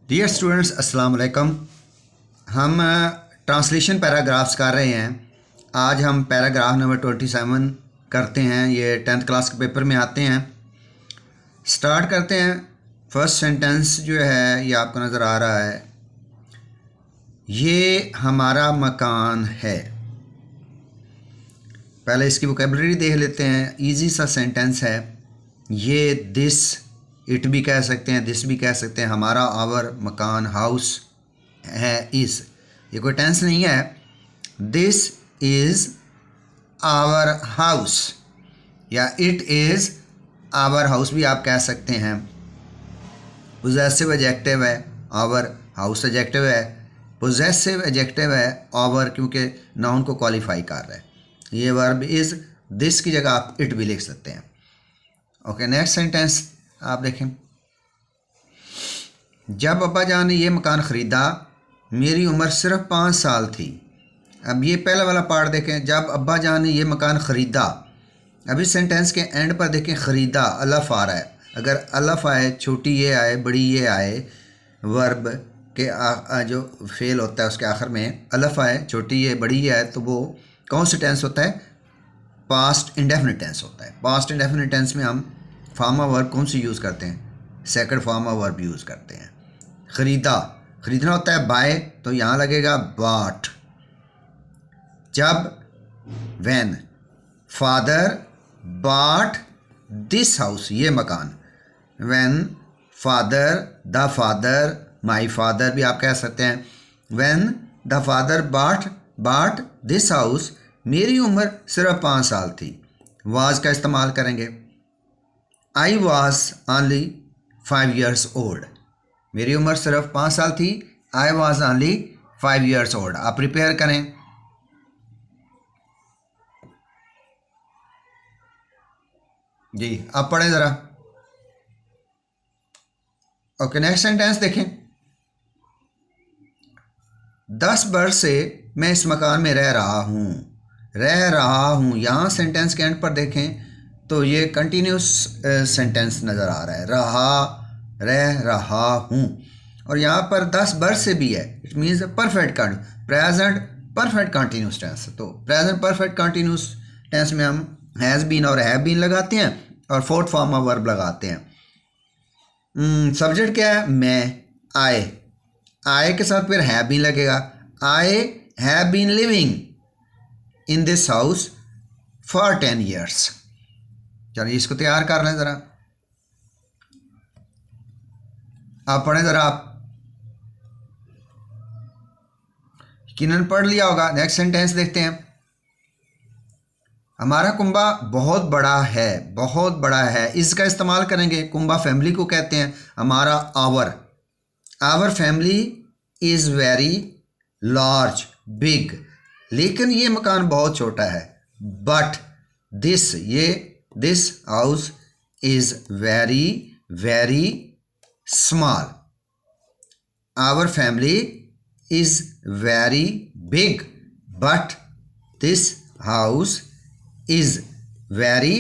Dear students अस्सलाम वालेकुम। हम ट्रांसलेशन पैराग्राफ्स कर रहे हैं। आज हम पैराग्राफ नंबर 27 करते हैं। ये 10th क्लास के पेपर में आते हैं। स्टार्ट करते हैं। फर्स्ट सेंटेंस जो है ये आपको नज़र आ रहा है, ये हमारा मकान है। पहले इसकी वोकेबलरी देख लेते हैं। इजी सा सेंटेंस है ये। दिस, इट भी कह सकते हैं, दिस भी कह सकते हैं। हमारा, आवर, मकान, हाउस है, इस, ये कोई टेंस नहीं है। दिस इज़ आवर हाउस या इट इज़ आवर हाउस भी आप कह सकते हैं। पोजेसिव एडजेक्टिव है आवर, हाउस एडजेक्टिव है, पोजेसिव एडजेक्टिव है आवर क्योंकि नाउन को क्वालिफाई कर रहा है। ये वर्ब इज़, दिस की जगह आप इट भी लिख सकते हैं। ओके, नेक्स्ट सेंटेंस आप देखें। जब अब्बा जान ने ये मकान ख़रीदा मेरी उम्र सिर्फ 5 साल थी। अब ये पहला वाला पार्ट देखें, जब अब्बा जान ने ये मकान ख़रीदा। अब इस सेंटेंस के एंड पर देखें, ख़रीदा अलफ आ रहा है। अगर अलफ आए, छोटी ये आए, बड़ी ये आए, वर्ब के जो फेल होता है उसके आखिर में अलफ आए, छोटी ये बड़ी ये आए, तो वो कौन सा टेंस होता है? पास्ट इंडेफिनिट टेंस होता है। पास्ट इंडेफिनिट टेंस में हम फॉर्म ऑफ वर्ब कौन सी यूज़ करते हैं? Second form of verb use करते हैं। ख़रीदा, ख़रीदना होता है बाय, तो यहाँ लगेगा बॉट। जब, when father bought this house, ये मकान। When father, the father, my father भी आप कह सकते हैं। When the father bought this house, मेरी उम्र सिर्फ 5 साल थी। वाज का इस्तेमाल करेंगे। I was only 5 years old, मेरी उम्र सिर्फ 5 साल थी। I was only 5 years old. आप प्रिपेयर करें। जी, आप पढ़ें ज़रा। ओके, नेक्स्ट सेंटेंस देखें। 10 वर्ष से मैं इस मकान में रह रहा हूँ। यहाँ सेंटेंस के एंड पर देखें तो ये कंटिन्यूस सेंटेंस नज़र आ रहा है, रह रहा हूँ। और यहाँ पर 10 वर्ष से भी है, it means perfect present perfect continuous tense. तो प्रेजेंट परफेक्ट कंटिन्यूस टेंस में हम हैज़ बीन और हैव बीन लगाते हैं और फोर्थ फॉर्म ऑफ वर्ब लगाते हैं। सब्जेक्ट क्या है? मैं, आई के साथ फिर हैव बीन लगेगा। I have been living in this house for 10 years। चलिए इसको तैयार कर लें ज़रा। आप पढ़ें ज़रा। आप यकीनन पढ़ लिया होगा। नेक्स्ट सेंटेंस देखते हैं। हमारा कुंबा बहुत बड़ा है। इसका इस्तेमाल करेंगे। कुंबा फैमिली को कहते हैं। हमारा, our family is very large, big. लेकिन ये मकान बहुत छोटा है। But this house is very very small. Our family is very big but this house is very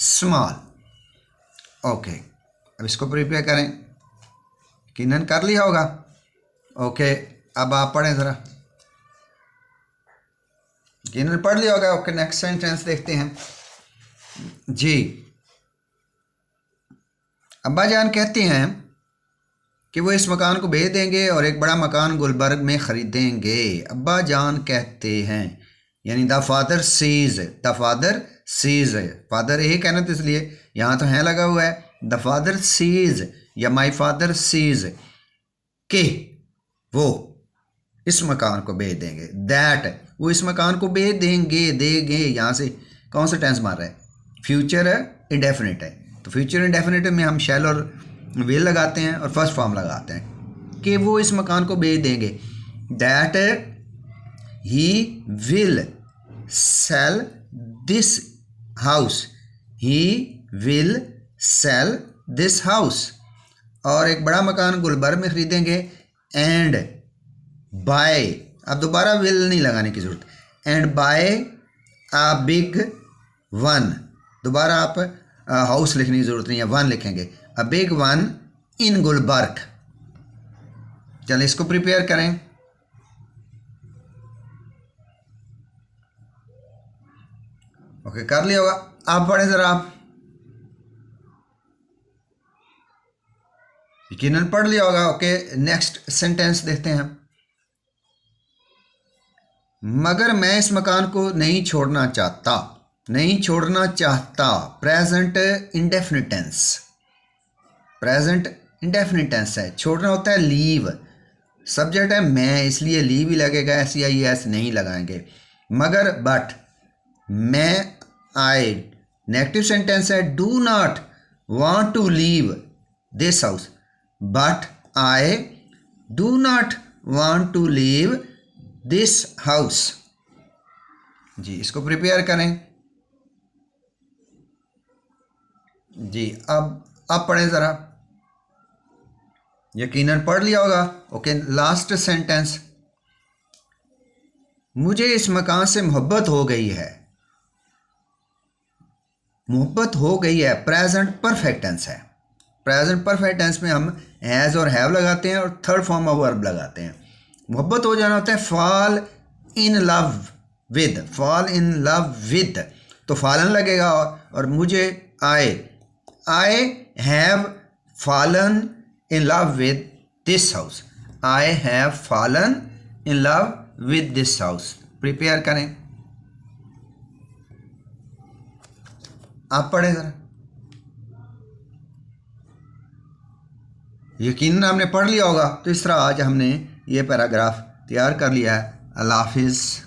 small. Okay, अब इसको प्रिपेयर करें। यकीनन कर लिया होगा। ओके, अब आप पढ़ें ज़रा। यकीनन पढ़ लिया होगा। ओके, नेक्स्ट सेंटेंस देखते हैं जी। अब्बा जान कहते हैं कि वो इस मकान को बेच देंगे और एक बड़ा मकान गुलबर्ग में ख़रीदेंगे। अब्बा जान कहते हैं यानी द फादर सीज, फादर यही कहना तो इसलिए यहाँ तो है लगा हुआ है। द फादर सीज या माई फादर सीज के वो इस मकान को बेच देंगे। दैट, वो इस मकान को बेच देंगे। यहाँ से कौन सा टेंस मार रहा है? फ्यूचर इंडेफिनिट है। तो फ्यूचर इंडेफिनिट में हम शैल और विल लगाते हैं और फर्स्ट फॉर्म लगाते हैं कि वो इस मकान को बेच देंगे। That he will sell this house, और एक बड़ा मकान गुलबर्ग में ख़रीदेंगे। एंड बाय, अब दोबारा विल नहीं लगाने की ज़रूरत। And buy a big one, दोबारा आप हाउस लिखने की ज़रूरत नहीं है, वन लिखेंगे। A big one in Gulberg. चलें इसको प्रिपेयर करें। ओके, कर लिया होगा। आप पढ़ें ज़रा, आप यकीनन पढ़ लिया होगा। ओके, नेक्स्ट सेंटेंस देखते हैं। मगर मैं इस मकान को नहीं छोड़ना चाहता। नहीं छोड़ना चाहता, present indefinite tense. Present indefinite tense है। छोड़ना होता है लीव। सब्जेक्ट है मैं, इसलिए लीव ही लगेगा, SEIES नहीं लगाएंगे। मगर बट, मैं आई नेगेटिव सेंटेंस है। Do not want to leave this house, but I do not want to leave this house. जी, इसको प्रिपेयर करें। जी, अब पढ़ें ज़रा, यकीनन पढ़ लिया होगा। Okay, last sentence. मुझे इस मकान से मोहब्बत हो गई है। मोहब्बत हो गई है, प्रेजेंट परफेक्ट टेंस है। प्रेजेंट परफेक्ट टेंस में हम हैज़ और हैव लगाते हैं और थर्ड फॉर्म ऑफ वर्ब लगाते हैं। मोहब्बत हो जाना होता है fall in love with. Fall in love with तो फॉलन लगेगा। और मुझे I have fallen in love with this house. I have fallen in love with this house. Prepare करें, आप पढ़ें ज़रा। यकीनन हमने पढ़ लिया होगा। तो इस तरह आज हमने ये पैराग्राफ तैयार कर लिया है। अल्लाह हाफिज़।